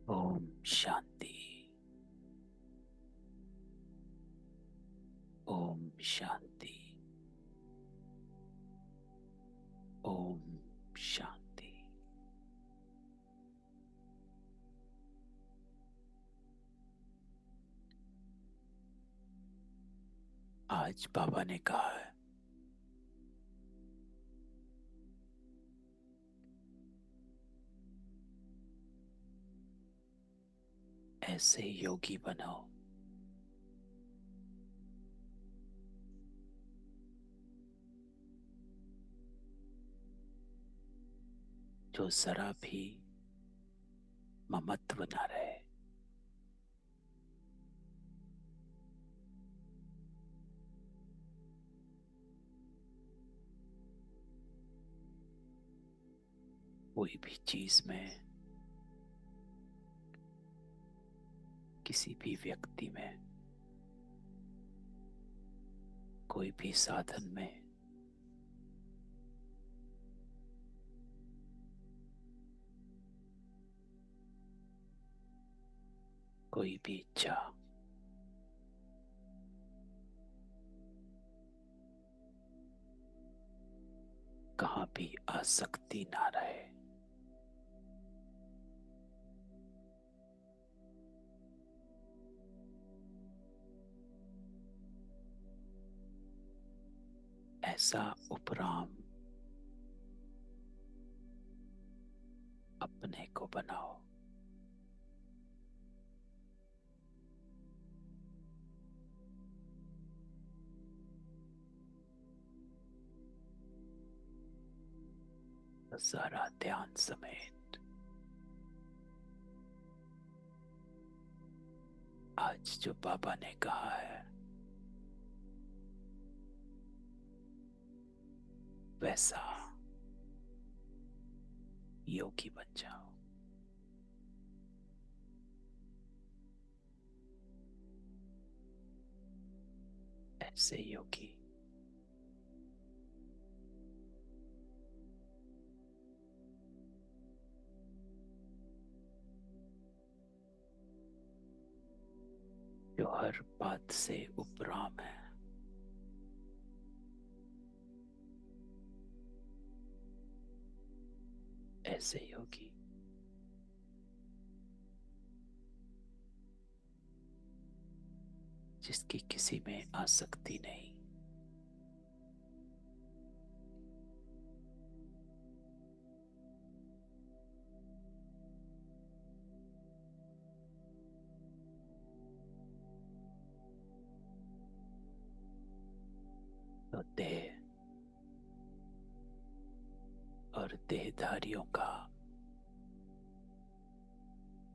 ओम शांति। ओम शांति। ओम शांति। आज बाबा ने कहा है, ऐसे योगी बनो जो जरा भी ममत्व न रहे। कोई भी चीज में, किसी भी व्यक्ति में, कोई भी साधन में कोई भी इच्छा कहाँ भी आसक्ति ना रहे। ऐसा उपराम अपने को बनाओ। सारा ध्यान समेत आज जो बाबा ने कहा है वैसा योगी बन जाओ। ऐसे योगी जो हर बात से उपराम है। ऐसे योगी जिसकी किसी में आसक्ति नहीं। तो देह और देहधारियों का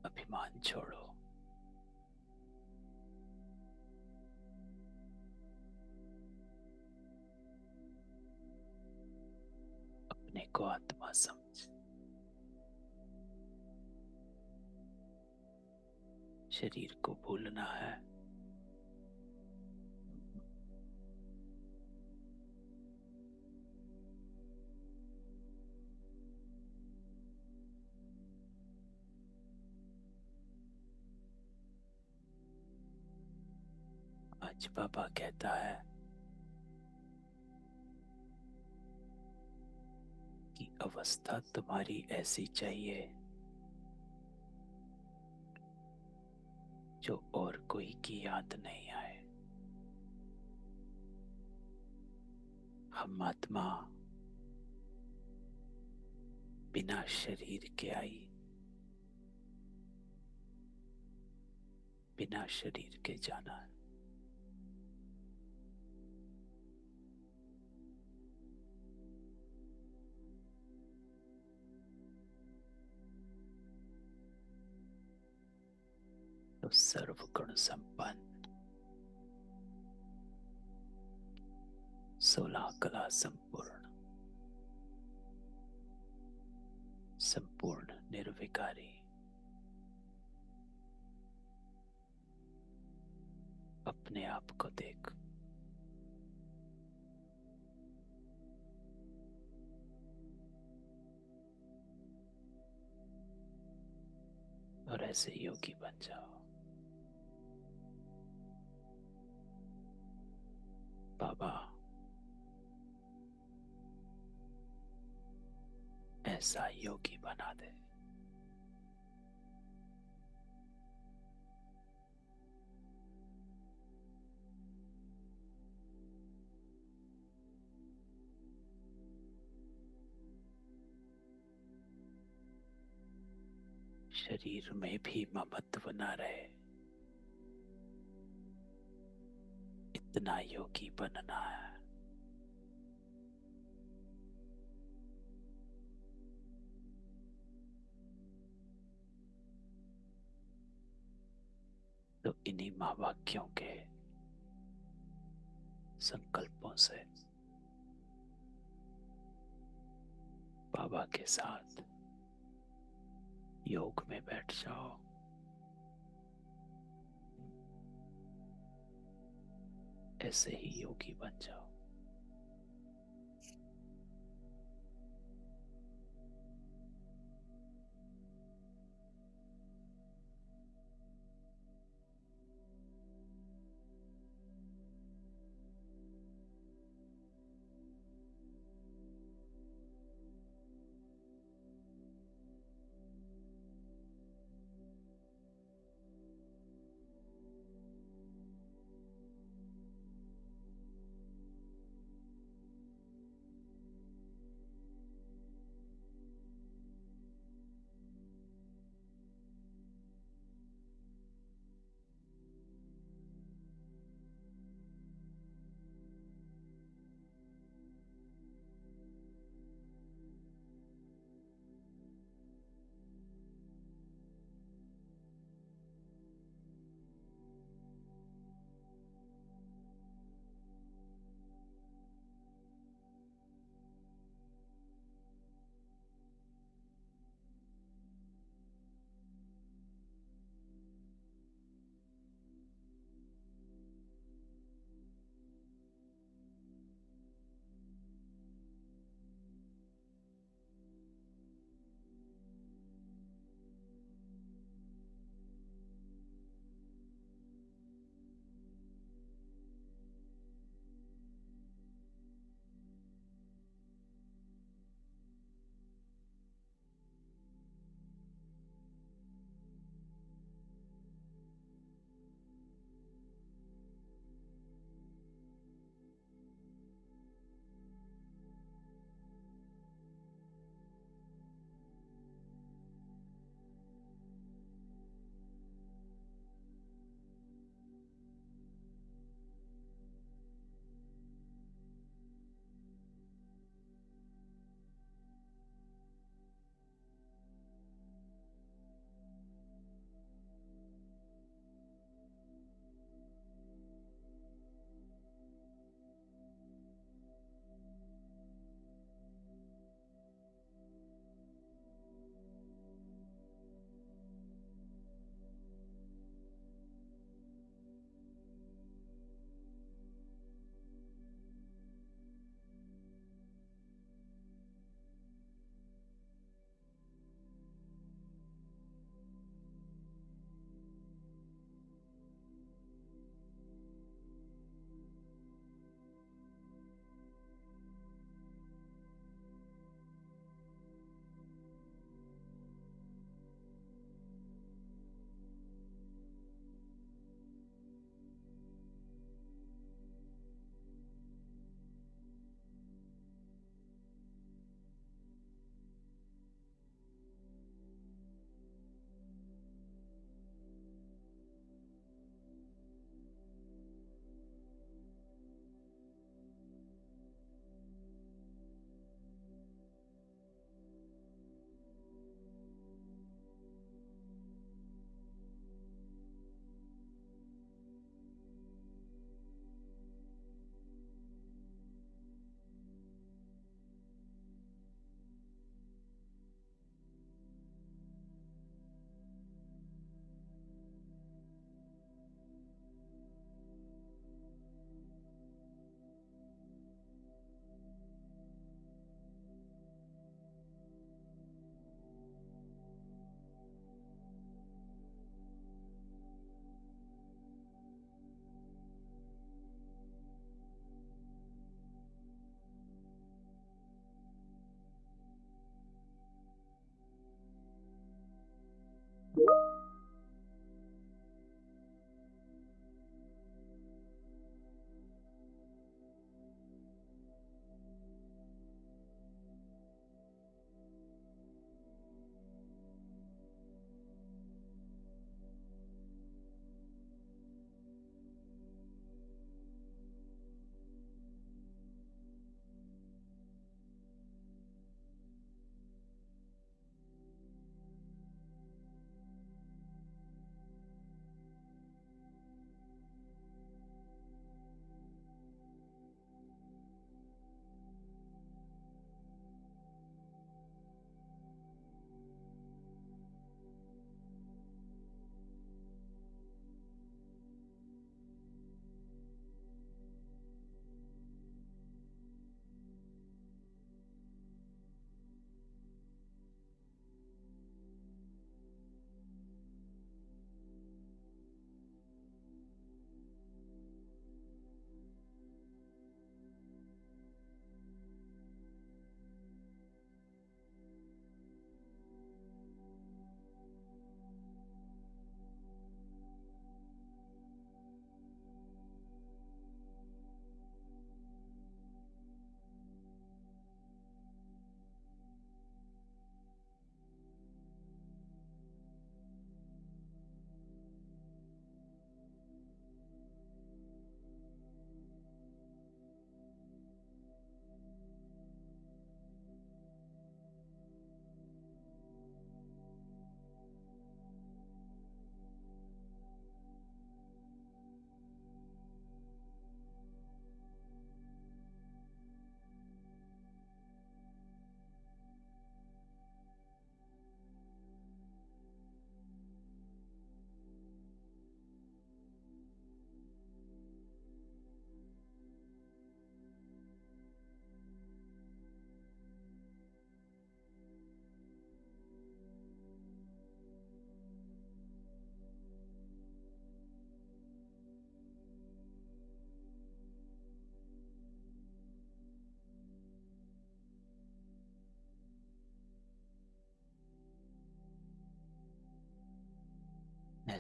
अभिमान छोड़ो। अपने को आत्मा समझ। शरीर को भूलना है। आज बाबा कहता है कि अवस्था तुम्हारी ऐसी चाहिए जो और कोई की याद नहीं आए। हम आत्मा बिना शरीर के आई, बिना शरीर के जाना है। तो सर्वगुण संपन्न, 16 कला संपूर्ण, संपूर्ण निर्विकारी, अपने आप को देख। और ऐसे योगी बन जाओ। बाबा ऐसा योगी बना दे। शरीर में भी ममत्व न रहे, इतना योगी बनना है। तो इन्हीं महावाक्यों के संकल्पों से बाबा के साथ योग में बैठ जाओ। ऐसे ही योगी बन जाओ।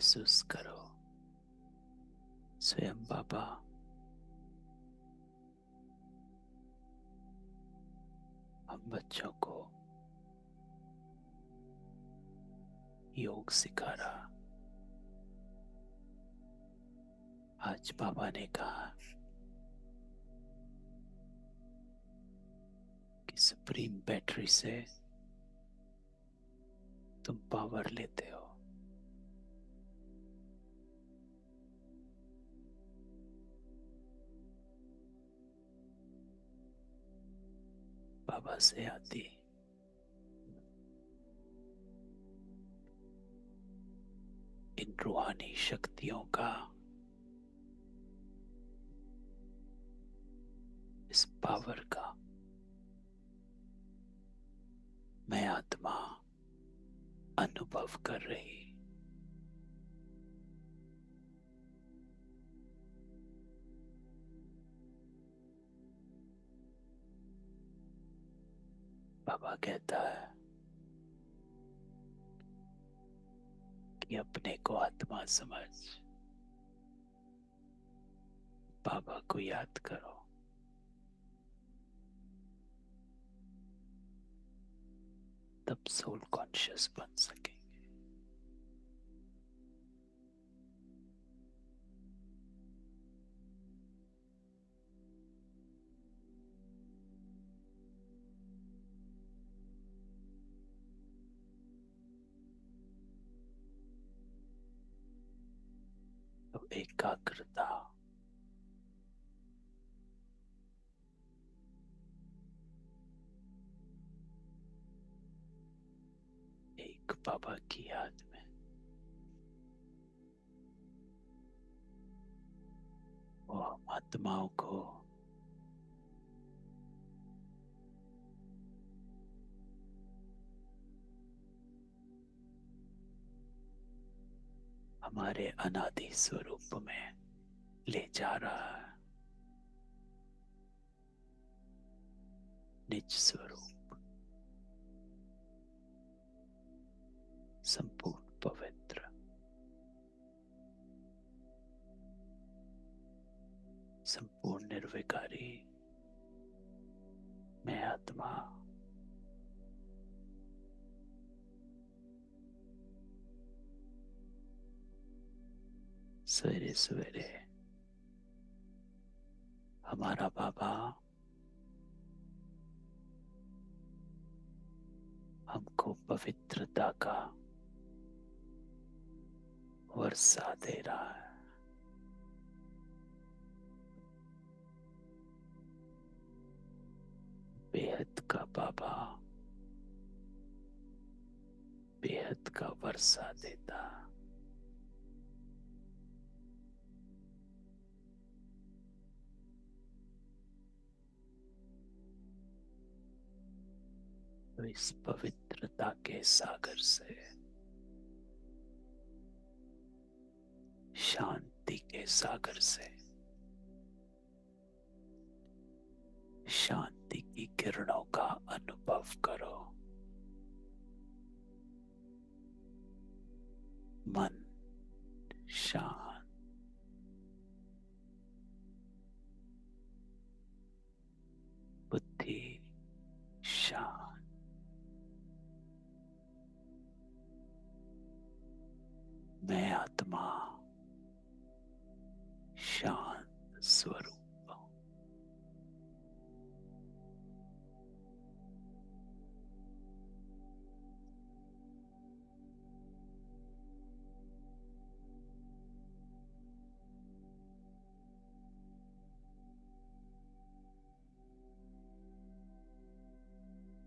महसूस करो। स्वयं बाबा हम बच्चों को योग सिखा रहा। आज बाबा ने कहा कि सुप्रीम बैटरी से तुम पावर लेते हो। बाबा से आती इन रूहानी शक्तियों का, इस पावर का मैं आत्मा अनुभव कर रही। बाबा कहता है कि अपने को आत्मा समझ, बाबा को याद करो। तब सोल कॉन्शियस बन सकेंगे। तो एकाग्रता, एक बाबा की याद में वो आत्माओं को हमारे अनादि स्वरूप में ले जा रहा है। निज स्वरूप, संपूर्ण पवित्र, संपूर्ण निर्विकारी मैं आत्मा। सवेरे सवेरे हमारा बाबा हमको पवित्रता का वर्षा दे रहा है। बेहद का बाबा बेहद का वर्षा देता। तो इस पवित्रता के सागर से, शांति के सागर से, शांति की किरणों का अनुभव करो। मन शांत, बुद्धि शांत, मैं आत्मा शांत स्वरूप।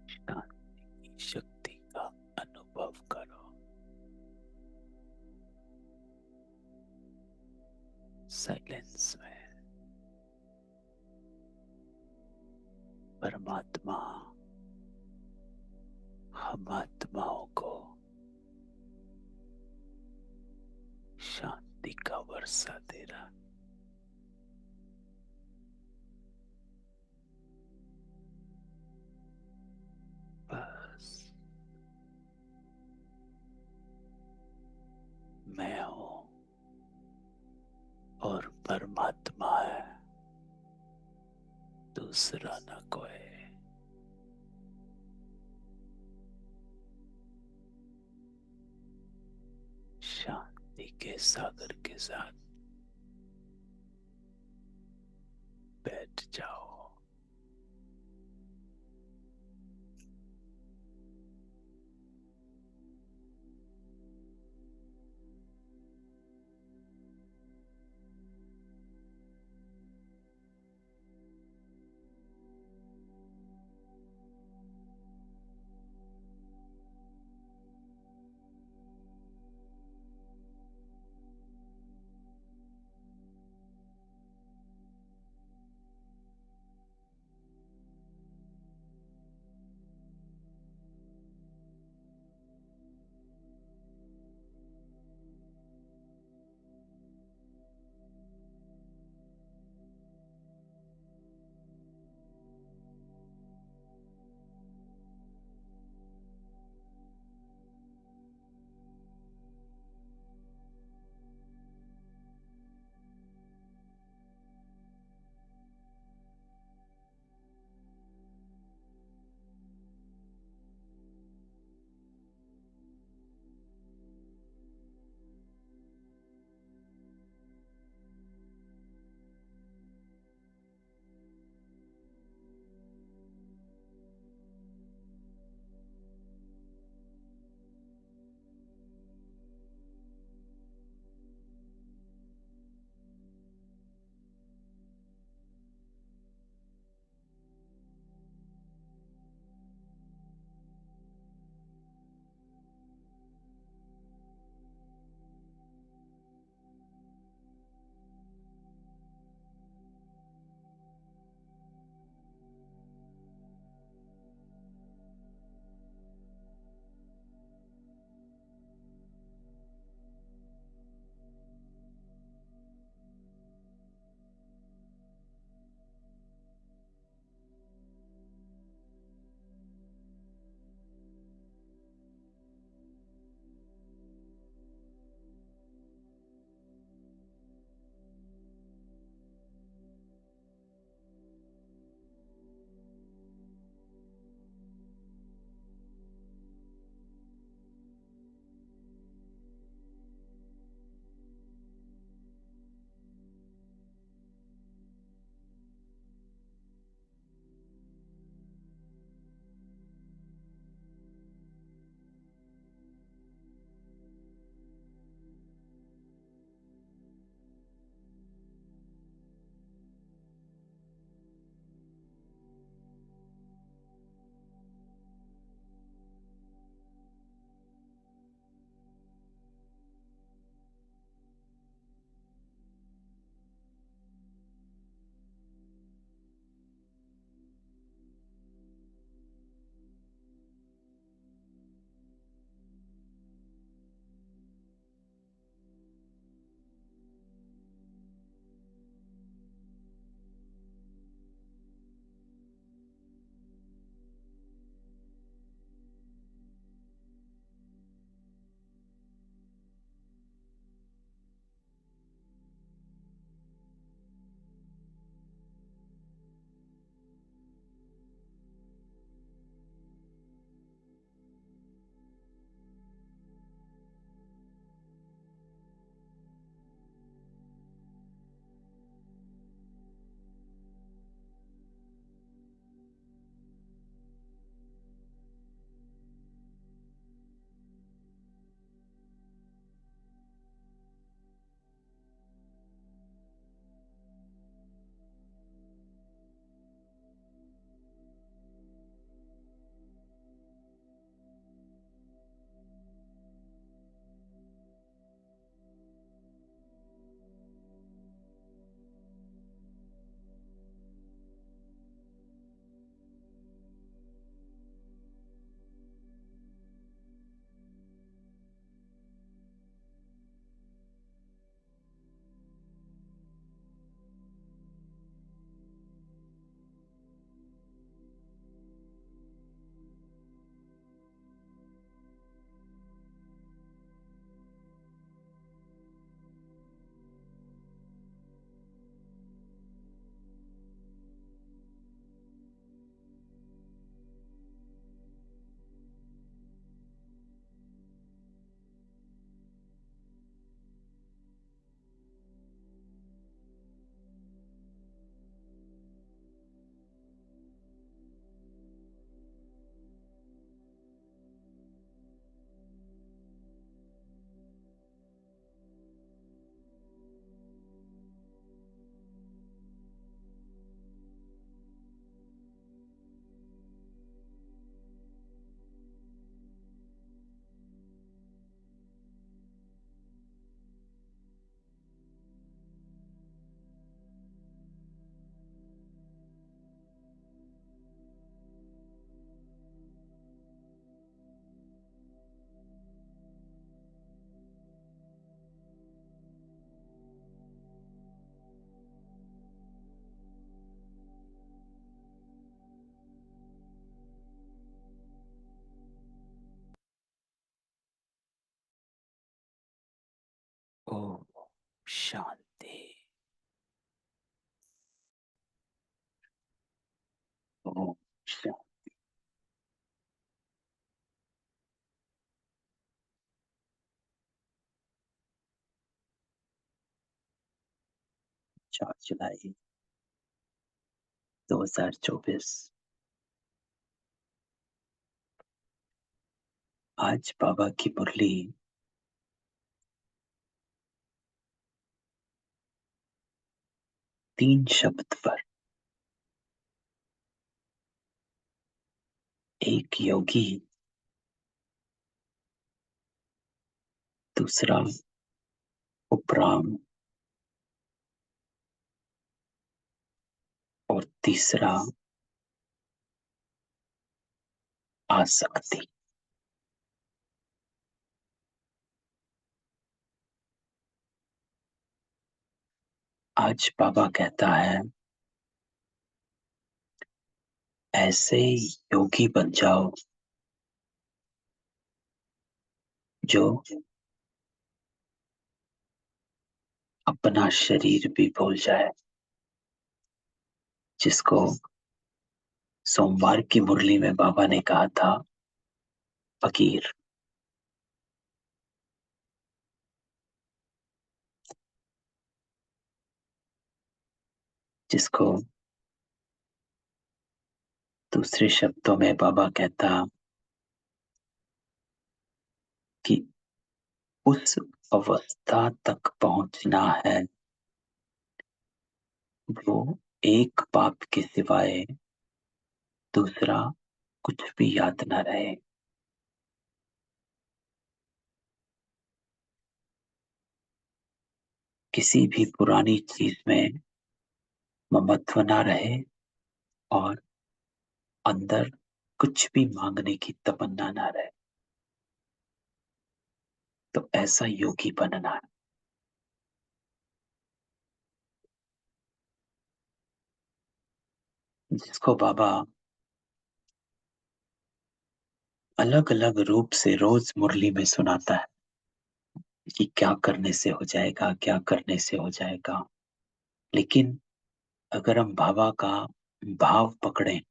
शांति की शक्ति का अनुभव करो। साइलेंस में परमात्मा हम आत्माओं को शांति का वर्षा दे रहा। बस मैं हूं और परमात्मा है, दूसरा ना कोई। शांति के सागर के साथ बैठ जाओ। शांति। ओम शांति। चार जुलाई 2024। आज बाबा की मुरली 3 शब्द पर। एक योगी, दूसरा उपराम और तीसरा आसक्ति। आज बाबा कहता है, ऐसे योगी बन जाओ जो अपना शरीर भी भूल जाए। जिसको सोमवार की मुरली में बाबा ने कहा था फकीर। जिसको दूसरे शब्दों में बाबा कहता कि उस अवस्था तक पहुंचना है वो एक पाप के सिवाय दूसरा कुछ भी याद ना रहे। किसी भी पुरानी चीज में ममत्व ना रहे और अंदर कुछ भी मांगने की तमन्ना ना रहे। तो ऐसा योगी बनना है। जिसको बाबा अलग अलग रूप से रोज मुरली में सुनाता है कि क्या करने से हो जाएगा, क्या करने से हो जाएगा। लेकिन अगर हम बाबा का भाव पकड़ें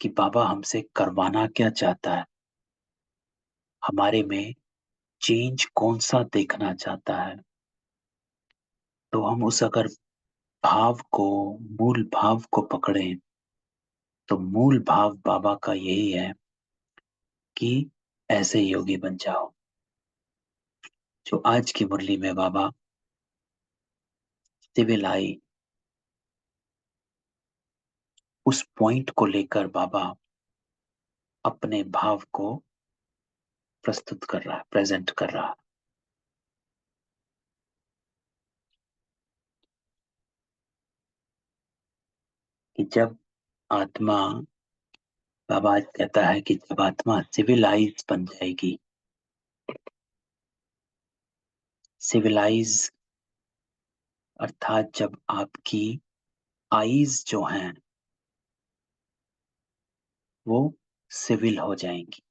कि बाबा हमसे करवाना क्या चाहता है, हमारे में चेंज कौन सा देखना चाहता है, तो हम उस अगर भाव को, मूल भाव को पकड़ें, तो मूल भाव बाबा का यही है कि ऐसे योगी बन जाओ। जो आज की मुरली में बाबा सिविल आई, उस पॉइंट को लेकर बाबा अपने भाव को प्रस्तुत कर रहा है, प्रेजेंट कर रहा है। कि जब आत्मा, बाबा आज कहता है कि जब आत्मा सिविलाइज बन जाएगी, सिविलाइज अर्थात जब आपकी आईज जो हैं वो सिविल हो जाएंगी,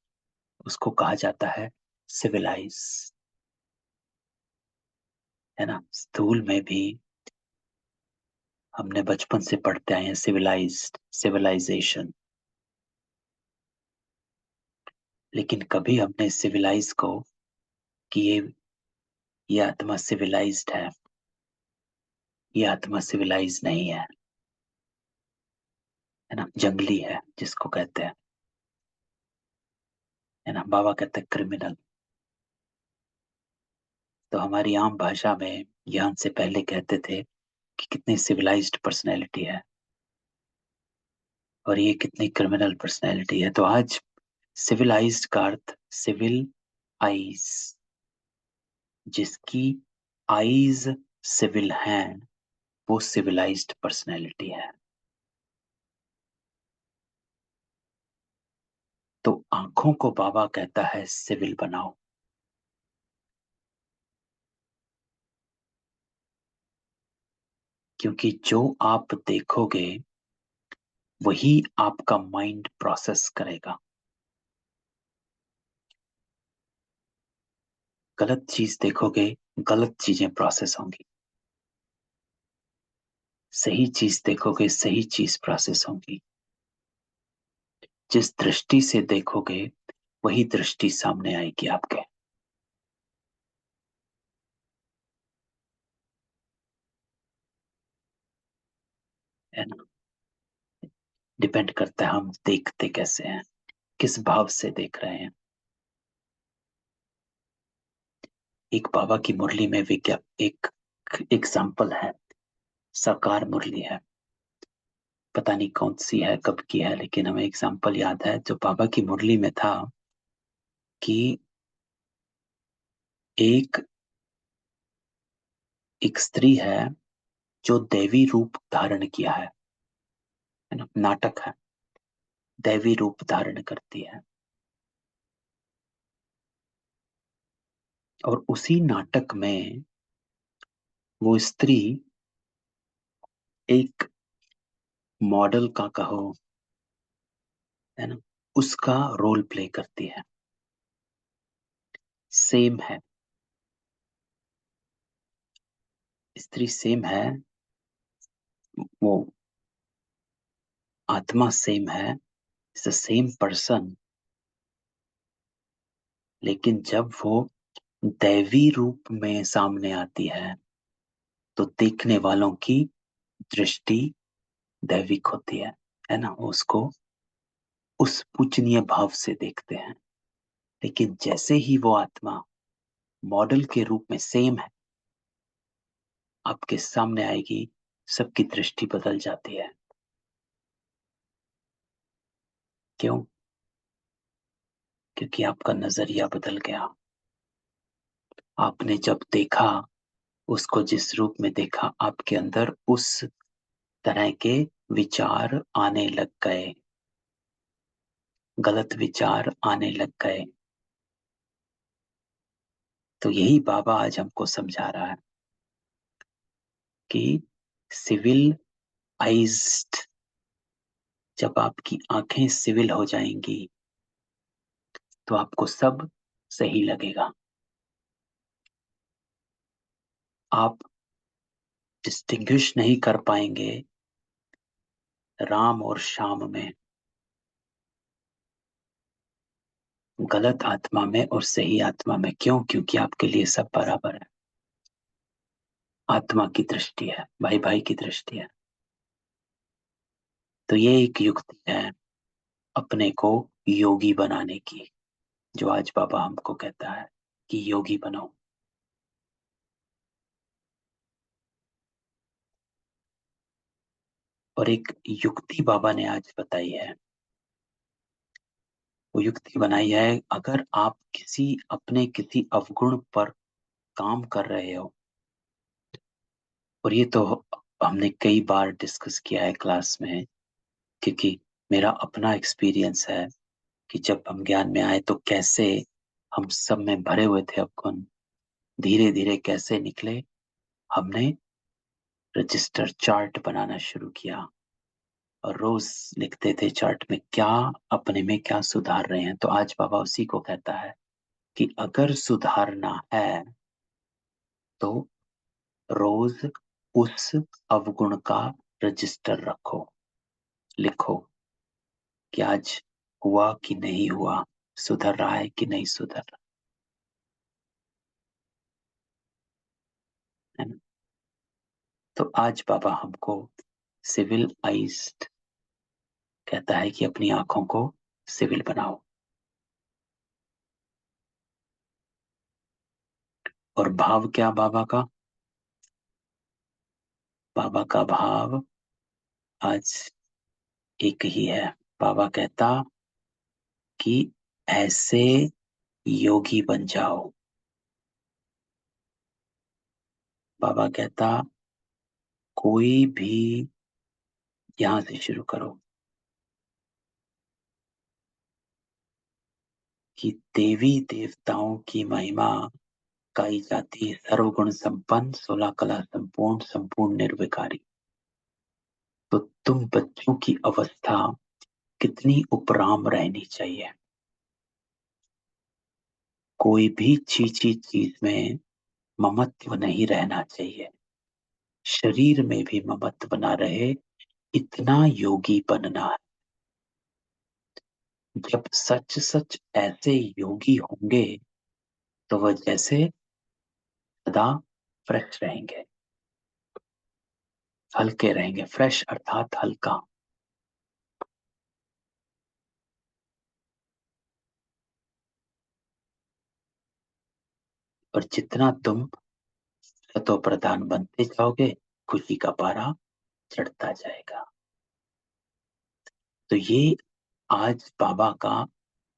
उसको कहा जाता है सिविलाइज। है ना। स्थूल में भी हमने बचपन से पढ़ते आए हैं सिविलाइज्ड, सिविलाइजेशन। लेकिन कभी हमने सिविलाइज को कि ये आत्मा सिविलाइज्ड है, ये आत्मा सिविलाइज नहीं है। है ना, जंगली है जिसको कहते हैं। है ना, बाबा कहते हैं क्रिमिनल। तो हमारी आम भाषा में ज्ञान से पहले कहते थे कि कितनी सिविलाइज्ड पर्सनैलिटी है और ये कितनी क्रिमिनल पर्सनैलिटी है। तो आज सिविलाइज्ड का अर्थ सिविल आईज, जिसकी आईज सिविल हैं वो सिविलाइज्ड पर्सनैलिटी है। तो आंखों को बाबा कहता है सिविल बनाओ। क्योंकि जो आप देखोगे वही आपका माइंड प्रोसेस करेगा। गलत चीज देखोगे, गलत चीजें प्रोसेस होंगी। सही चीज देखोगे, सही चीज प्रोसेस होंगी। जिस दृष्टि से देखोगे वही दृष्टि सामने आएगी आपके। है ना? डिपेंड करता है हम देखते कैसे हैं, किस भाव से देख रहे हैं। एक बाबा की मुरली में एक एग्जाम्पल है, साकार मुरली है, पता नहीं कौन सी है, कब की है, लेकिन हमें एग्जाम्पल याद है जो बाबा की मुरली में था कि एक एक स्त्री है जो दैवी रूप धारण किया है ना, नाटक है, दैवी रूप धारण करती है। और उसी नाटक में वो स्त्री एक मॉडल का कहो, है ना, उसका रोल प्ले करती है। सेम है, स्त्री सेम है, वो आत्मा सेम है, इट्स द सेम पर्सन। लेकिन जब वो दैवी रूप में सामने आती है तो देखने वालों की दृष्टि दैविक होती है ना, वो उसको उस पूजनीय भाव से देखते हैं। लेकिन जैसे ही वो आत्मा मॉडल के रूप में सेम है आपके सामने आएगी, सबकी दृष्टि बदल जाती है। क्यों? क्योंकि आपका नजरिया बदल गया। आपने जब देखा, उसको जिस रूप में देखा, आपके अंदर उस तरह के विचार आने लग गए, गलत विचार आने लग गए। तो यही बाबा आज हमको समझा रहा है कि सिविल आइज्ड, जब आपकी आंखें सिविल हो जाएंगी तो आपको सब सही लगेगा। आप डिस्टिंग्विश नहीं कर पाएंगे राम और श्याम में, गलत आत्मा में और सही आत्मा में। क्यों? क्योंकि आपके लिए सब बराबर है। आत्मा की दृष्टि है, भाई भाई की दृष्टि है। तो ये एक युक्ति है अपने को योगी बनाने की, जो आज बाबा हमको कहता है कि योगी बनो। और एक युक्ति बाबा ने आज बताई है, वो युक्ति बनाई है, अगर आप अपने किसी अवगुण पर काम कर रहे हो, और ये तो हमने कई बार डिस्कस किया है क्लास में, क्योंकि मेरा अपना एक्सपीरियंस है कि जब हम ज्ञान में आए तो कैसे हम सब में भरे हुए थे अवगुण, धीरे धीरे कैसे निकले। हमने रजिस्टर चार्ट बनाना शुरू किया और रोज लिखते थे चार्ट में क्या अपने में क्या सुधार रहे हैं। तो आज बाबा उसी को कहता है कि अगर सुधारना है तो रोज उस अवगुण का रजिस्टर रखो, लिखो कि आज हुआ कि नहीं हुआ, सुधर रहा है कि नहीं सुधर रहा है ना। तो आज बाबा हमको सिविल आइज्ड कहता है कि अपनी आंखों को सिविल बनाओ। और भाव क्या बाबा का? बाबा का भाव आज एक ही है। बाबा कहता कि ऐसे योगी बन जाओ। बाबा कहता कोई भी यहां से शुरू करो कि देवी देवताओं की महिमा गाई जाती है, सर्वगुण संपन्न, 16 कला संपूर्ण, संपूर्ण निर्विकारी। तो तुम बच्चों की अवस्था कितनी उपराम रहनी चाहिए। कोई भी चीची चीज में ममत्व नहीं रहना चाहिए। शरीर में भी ममत्व ना रहे, इतना योगी बनना है। जब सच सच ऐसे योगी होंगे तो वह जैसे सदा फ्रेश रहेंगे, हल्के रहेंगे। फ्रेश अर्थात हल्का। और जितना तुम सतो प्रधान बनते जाओगे, खुशी का पारा चढ़ता जाएगा। तो ये आज बाबा का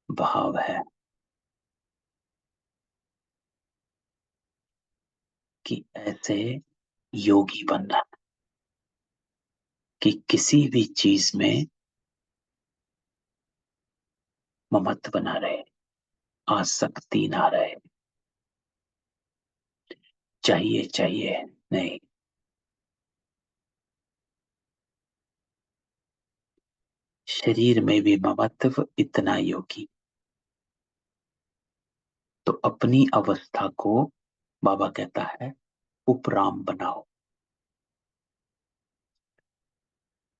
भाव है कि ऐसे योगी बनना, कि किसी भी चीज में ममत्व ना रहे, आसक्ति ना रहे। चाहिए चाहिए नहीं, शरीर में भी ममत्व इतना योगी। तो अपनी अवस्था को बाबा कहता है उपराम बनाओ।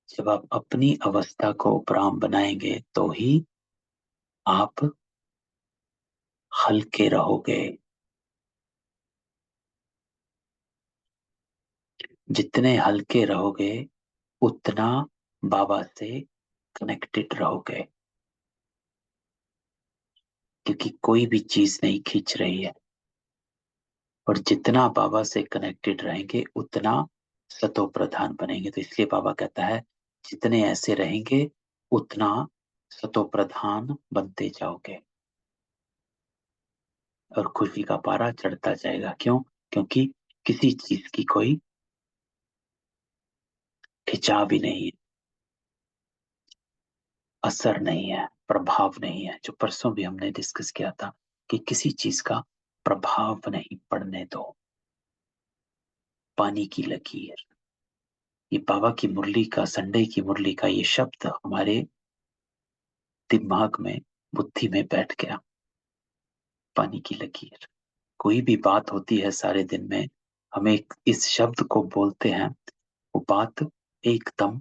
जब आप अपनी अवस्था को उपराम बनाएंगे तो ही आप हल्के रहोगे। जितने हल्के रहोगे उतना बाबा से कनेक्टेड रहोगे, क्योंकि कोई भी चीज नहीं खींच रही है। और जितना बाबा से कनेक्टेड रहेंगे उतना सतो प्रधान बनेंगे। तो इसलिए बाबा कहता है जितने ऐसे रहेंगे उतना सतो प्रधान बनते जाओगे और खुशी का पारा चढ़ता जाएगा। क्यों? क्योंकि किसी चीज की कोई खिंचाव भी नहीं है, असर नहीं है, प्रभाव नहीं है। जो परसों भी हमने डिस्कस किया था कि किसी चीज का प्रभाव नहीं पड़ने दो। पानी की लकीर, ये बाबा की मुरली का, संडे की मुरली का ये शब्द हमारे दिमाग में, बुद्धि में बैठ गया। पानी की लकीर, कोई भी बात होती है सारे दिन में, हमें इस शब्द को बोलते हैं, वो बात एकदम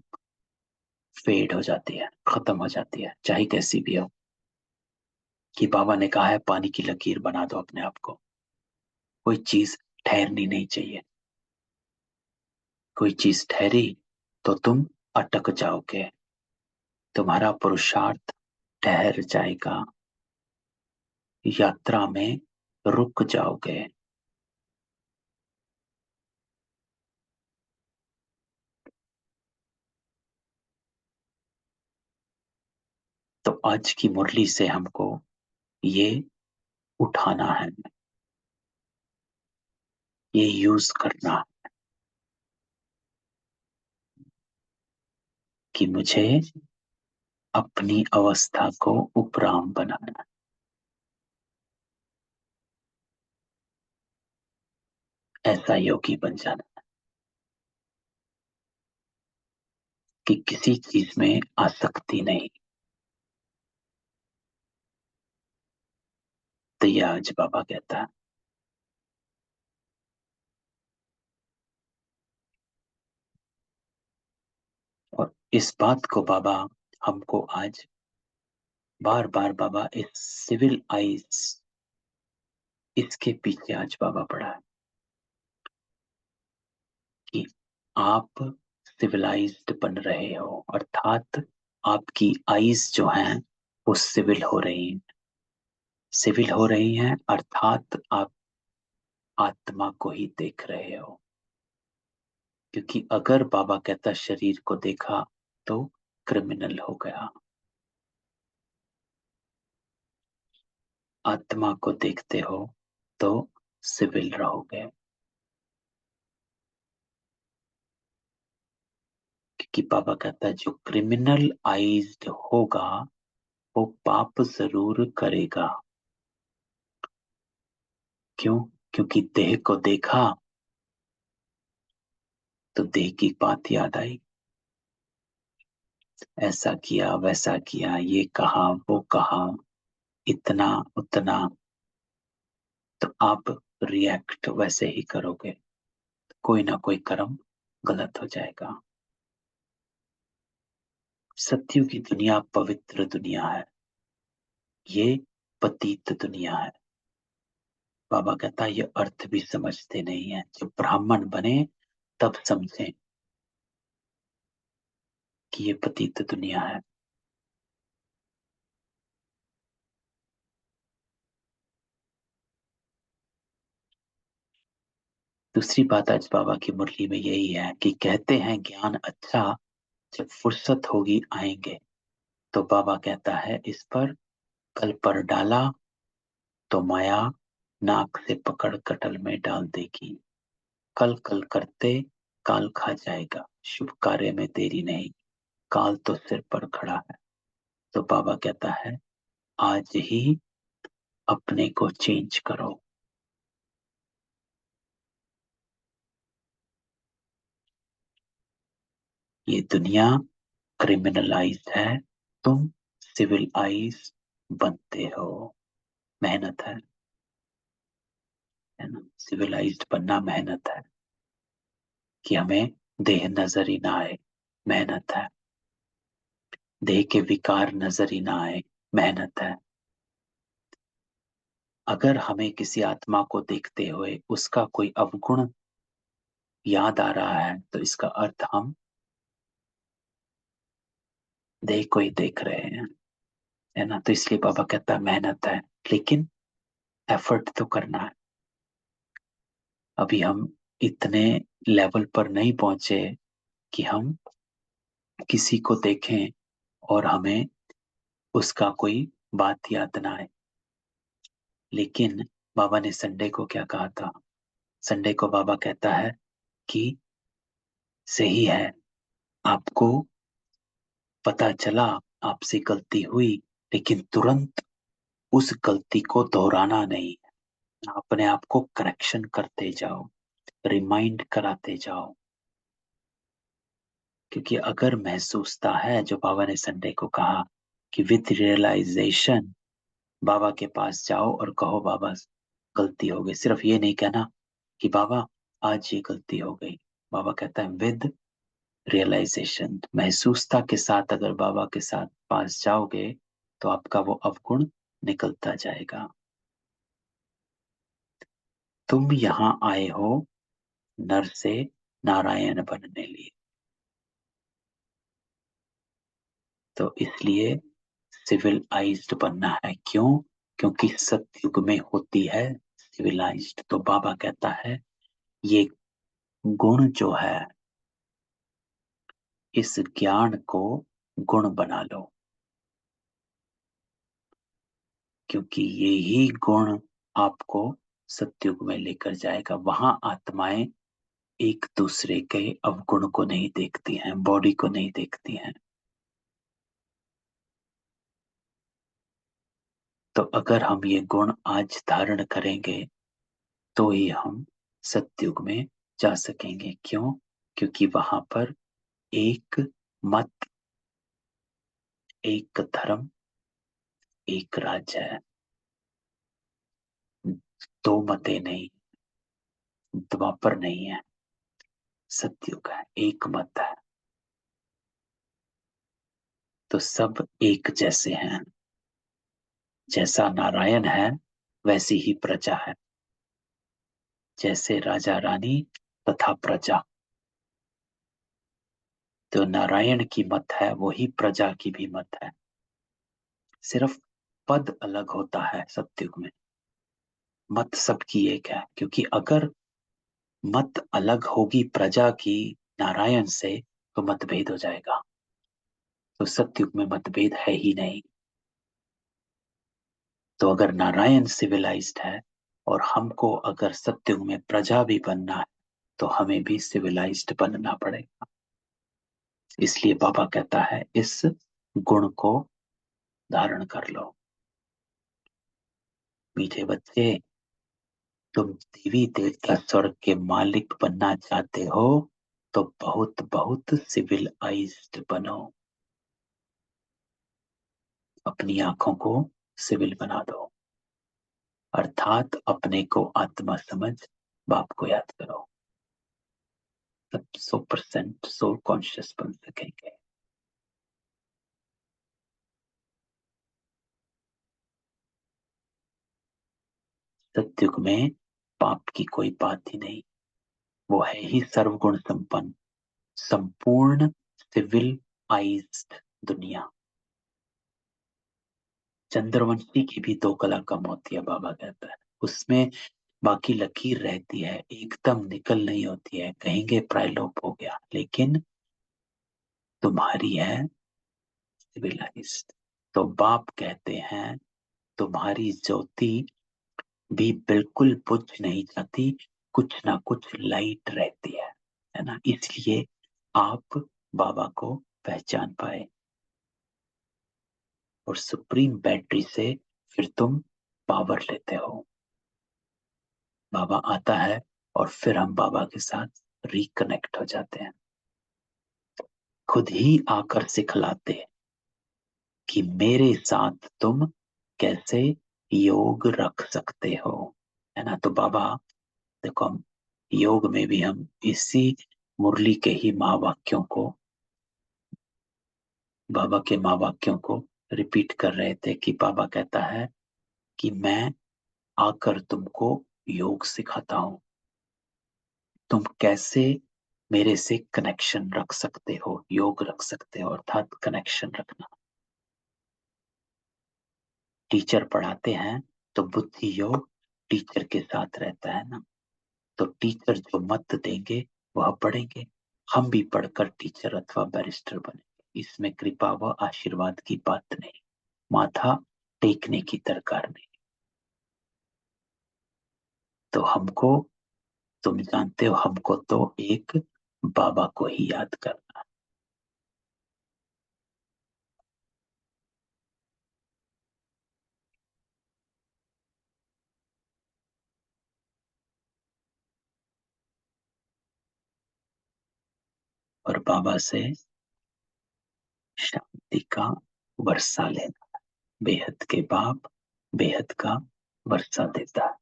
फेड हो जाती है, खत्म हो जाती है, चाहे कैसी भी हो। कि बाबा ने कहा है पानी की लकीर बना दो अपने आप को। कोई चीज ठहरनी नहीं चाहिए। कोई चीज ठहरी तो तुम अटक जाओगे, तुम्हारा पुरुषार्थ ठहर जाएगा, यात्रा में रुक जाओगे। तो आज की मुरली से हमको ये उठाना है, ये यूज करना है कि मुझे अपनी अवस्था को उपराम बनाना, ऐसा योगी बन जाना कि किसी चीज में आसक्ति नहीं। तो ये आज बाबा कहता है। और इस बात को बाबा हमको आज बार बार, बाबा इस सिविल आइज, इसके पीछे आज बाबा पड़ा है कि आप सिविलाइज्ड बन रहे हो, अर्थात आपकी आईज जो हैं वो सिविल हो रही हैं। सिविल हो रही हैं अर्थात आप आत्मा को ही देख रहे हो। क्योंकि अगर बाबा कहता शरीर को देखा तो क्रिमिनल हो गया, आत्मा को देखते हो तो सिविल रहोगे। क्योंकि बाबा कहता है जो क्रिमिनल आइज्ड होगा वो पाप जरूर करेगा। क्यों? क्योंकि देह को देखा तो देह की बात याद आई, ऐसा किया वैसा किया, ये कहा वो कहा, इतना उतना। तो आप रिएक्ट वैसे ही करोगे, कोई ना कोई कर्म गलत हो जाएगा। सत्युग की दुनिया पवित्र दुनिया है, ये पतित दुनिया है। बाबा कहता है ये अर्थ भी समझते नहीं है, जब ब्राह्मण बने तब समझें कि ये पतित दुनिया है। दूसरी बात आज बाबा की मुरली में यही है कि कहते हैं ज्ञान अच्छा, जब फुर्सत होगी आएंगे। तो बाबा कहता है इस पर कल पर डाला तो माया नाक से पकड़ कटल में डाल देगी। कल कल करते काल खा जाएगा, शुभ कार्य में देरी नहीं, काल तो सिर पर खड़ा है। तो बाबा कहता है आज ही अपने को चेंज करो। ये दुनिया क्रिमिनलाइज्ड है, तुम सिविलाइज बनते हो। मेहनत है ना, सिविलाइज्ड बनना मेहनत है, कि हमें देह नजर ही ना आए, मेहनत है। देह के विकार नजर ही ना आए, मेहनत है। अगर हमें किसी आत्मा को देखते हुए उसका कोई अवगुण याद आ रहा है तो इसका अर्थ हम देह को ही देख रहे हैं, है ना। तो इसलिए बाबा कहता है मेहनत है, लेकिन एफर्ट तो करना है। अभी हम इतने लेवल पर नहीं पहुंचे कि हम किसी को देखें और हमें उसका कोई बात याद ना आए। लेकिन बाबा ने संडे को क्या कहा था? संडे को बाबा कहता है कि सही है, आपको पता चला आपसे गलती हुई, लेकिन तुरंत उस गलती को दोहराना नहीं, अपने आप को करेक्शन करते जाओ, रिमाइंड कराते जाओ। क्योंकि अगर महसूसता है, जो बाबा ने संडे को कहा कि विथ रियलाइजेशन बाबा के पास जाओ और कहो बाबा गलती हो गई। सिर्फ ये नहीं कहना कि बाबा आज ये गलती हो गई। बाबा कहता है विद रियलाइजेशन, महसूसता के साथ अगर बाबा के साथ पास जाओगे तो आपका वो अवगुण निकलता जाएगा। तुम यहाँ आए हो नर से नारायण बनने लिए, तो इसलिए सिविलाइज्ड बनना है। क्यों? क्योंकि सतयुग में होती है सिविलाइज्ड। तो बाबा कहता है ये गुण जो है, इस ज्ञान को गुण बना लो, क्योंकि ये ही गुण आपको सतयुग में लेकर जाएगा। वहां आत्माएं एक दूसरे के अवगुण को नहीं देखती हैं, बॉडी को नहीं देखती हैं। तो अगर हम ये गुण आज धारण करेंगे तो ही हम सतयुग में जा सकेंगे। क्यों? क्योंकि वहां पर एक मत, एक धर्म, एक राज्य है। दो मतें नहीं, द्वापर नहीं है, सतयुग है, एक मत है। तो सब एक जैसे हैं। जैसा नारायण है वैसी ही प्रजा है, जैसे राजा रानी तथा प्रजा। तो नारायण की मत है वही प्रजा की भी मत है, सिर्फ पद अलग होता है सतयुग में। मत सबकी एक है, क्योंकि अगर मत अलग होगी प्रजा की नारायण से तो मतभेद हो जाएगा। तो सतयुग में मतभेद है ही नहीं। तो अगर नारायण सिविलाइज्ड है और हमको अगर सतयुग में प्रजा भी बनना है तो हमें भी सिविलाइज्ड बनना पड़ेगा। इसलिए बाबा कहता है इस गुण को धारण कर लो। मीठे बच्चे, तुम देवी देवता स्वर्ग के मालिक बनना चाहते हो तो बहुत बहुत सिविलाइज्ड बनो। अपनी आंखों को सिविल बना दो। अर्थात अपने को आत्मा समझ बाप को याद करो, तब 100% सोल कॉन्शियस बन सकेंगे। सत्युग में पाप की कोई बात ही नहीं, वो है ही सर्वगुण संपन्न, संपूर्ण सिविलाइज्ड दुनिया। चंद्रवंशी की भी 2 कला कम होती है, बाबा कहता है, उसमें बाकी लकीर रहती है, एकदम निकल नहीं होती है, कहेंगे प्रायलोप हो गया, लेकिन तुम्हारी है सिविलाइज्ड। तो बाप कहते हैं तुम्हारी ज्योति भी बिल्कुल बुझ नहीं जाती, कुछ ना कुछ लाइट रहती है ना, इसलिए आप बाबा को पहचान पाए, और सुप्रीम बैटरी से फिर तुम पावर लेते हो। बाबा आता है और फिर हम बाबा के साथ रिकनेक्ट हो जाते हैं, खुद ही आकर सिखलाते हैं कि मेरे साथ तुम कैसे योग रख सकते हो, है ना। तो बाबा देखो, हम योग में भी हम इसी मुरली के ही महावाक्यों को, बाबा के महावाक्यों को रिपीट कर रहे थे कि बाबा कहता है कि मैं आकर तुमको योग सिखाता हूं, तुम कैसे मेरे से कनेक्शन रख सकते हो, योग रख सकते हो, अर्थात कनेक्शन रखना। टीचर पढ़ाते हैं तो बुद्धि योग टीचर के साथ रहता है ना, तो टीचर जो मत देंगे वह पढ़ेंगे, हम भी पढ़कर टीचर अथवा बैरिस्टर बनेंगे, इसमें कृपा व आशीर्वाद की बात नहीं, माथा टेकने की दरकार नहीं। तो हमको, तुम जानते हो, हमको तो एक बाबा को ही याद करना, और बाबा से शांति का वर्षा लेना। बेहद के बाप बेहद का वर्षा देता है।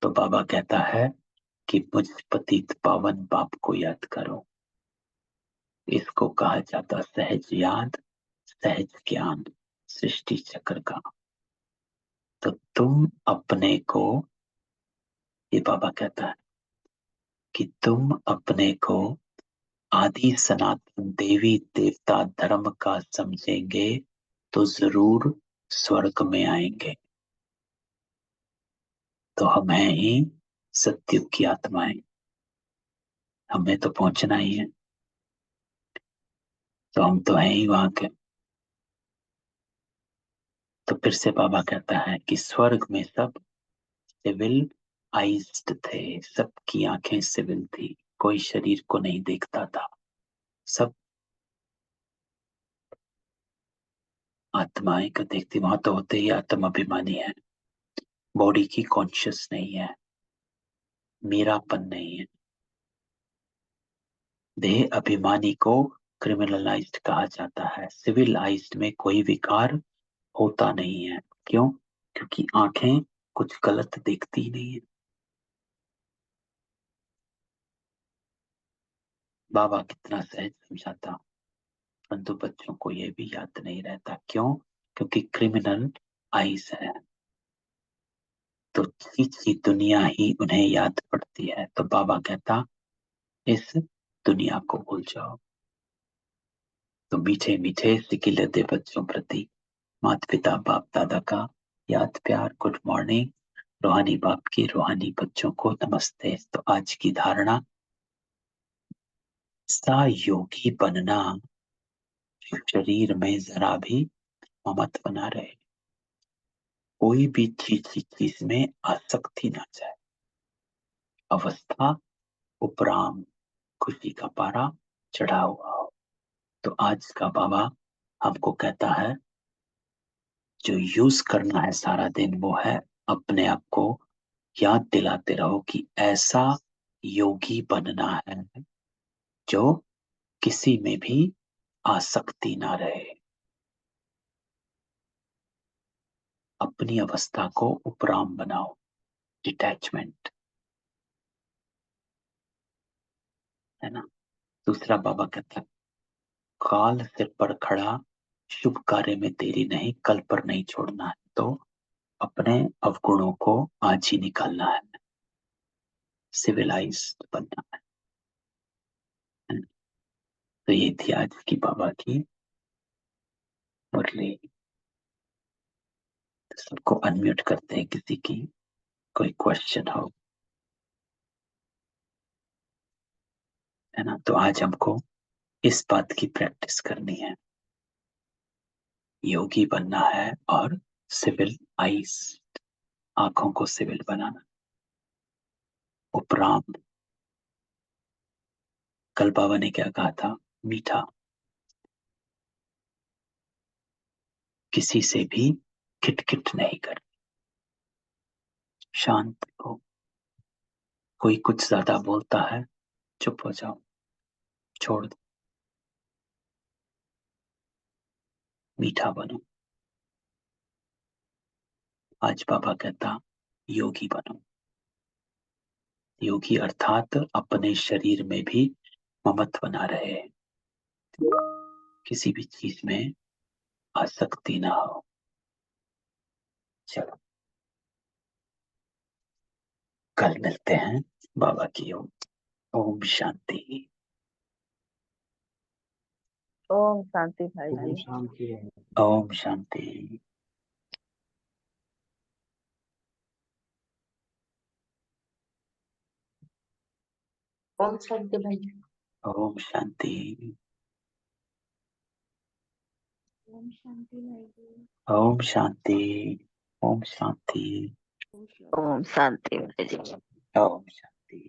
तो बाबा कहता है कि मुझ पतित पावन बाप को याद करो, इसको कहा जाता सहज याद, सहज ज्ञान, सृष्टि चक्र का। तो तुम अपने को, ये बाबा कहता है कि तुम अपने को आदि सनातन देवी देवता धर्म का समझेंगे तो जरूर स्वर्ग में आएंगे। तो हम हैं ही सत्युग की आत्माएं, हमें तो पहुंचना ही है, तो हम तो हैं ही वहां के। तो फिर से बाबा कहता है कि स्वर्ग में सब सिविल आइज्ड थे, सबकी आंखें सिविल थी, कोई शरीर को नहीं देखता था, सब आत्माएं का देखती। वहां तो होते ही आत्म अभिमानी है, बॉडी की कॉन्शियस नहीं है, मेरापन नहीं है। देह अभिमानी को क्रिमिनलाइज्ड कहा जाता है, सिविलाइज्ड में कोई विकार होता नहीं है। क्यों? क्योंकि आंखें कुछ गलत देखती ही नहीं है। बाबा कितना सहज समझाता, परंतु बच्चों को यह भी याद नहीं रहता। क्यों? क्योंकि क्रिमिनल आइज है, तो चीज दुनिया ही उन्हें याद पड़ती है। तो बाबा कहता इस दुनिया को भूल जाओ। तो मीठे मीठे सिकिले दे बच्चों प्रति माता पिता बाप दादा का याद प्यार, गुड मॉर्निंग। रूहानी बाप की रूहानी बच्चों को नमस्ते। तो आज की धारणा, सा योगी बनना जो शरीर में जरा भी ममत बना रहे, कोई भी चीज में आसक्ति ना जाए, अवस्था उपराम, खुशी का पारा चढ़ा हुआ हो। तो आज का बाबा हमको कहता है जो यूज करना है सारा दिन वो है अपने आप को याद दिलाते रहो कि ऐसा योगी बनना है जो किसी में भी आसक्ति ना रहे। अपनी अवस्था को उपराम बनाओ, डिटैचमेंट, है ना। दूसरा बाबा कहता है, काल सिर पर खड़ा, शुभ कार्य में देरी नहीं, कल पर नहीं छोड़ना है। तो अपने अवगुणों को आज ही निकालना है, सिविलाइज्ड बनना है। तो ये थी आज की बाबा की मुरली। तो सबको अनम्यूट करते हैं, किसी की कोई क्वेश्चन हो, है ना। तो आज हमको इस बात की प्रैक्टिस करनी है, योगी बनना है और सिविल आइज, आंखों को सिविल बनाना, उपराम। कल बाबा ने क्या कहा था, मीठा, किसी से भी खिटखिट नहीं कर, शांत हो। कोई कुछ ज्यादा बोलता है, चुप हो जाओ, छोड़ दो, मीठा बनो। आज बाबा कहता, योगी बनो। योगी अर्थात अपने शरीर में भी ममत्व बना रहे, किसी भी चीज में आसक्ति ना हो। चलो, कल मिलते हैं। बाबा की ओम। ओम शांति। ओम शांति भाई ओम जी। शांति। ओम शांति। ओम शांति भाई जी। ओम शांति। ओम शांति भाई जी। ओम शांति। ओम शांति। ओम शांति भाई जी। ओम शांति।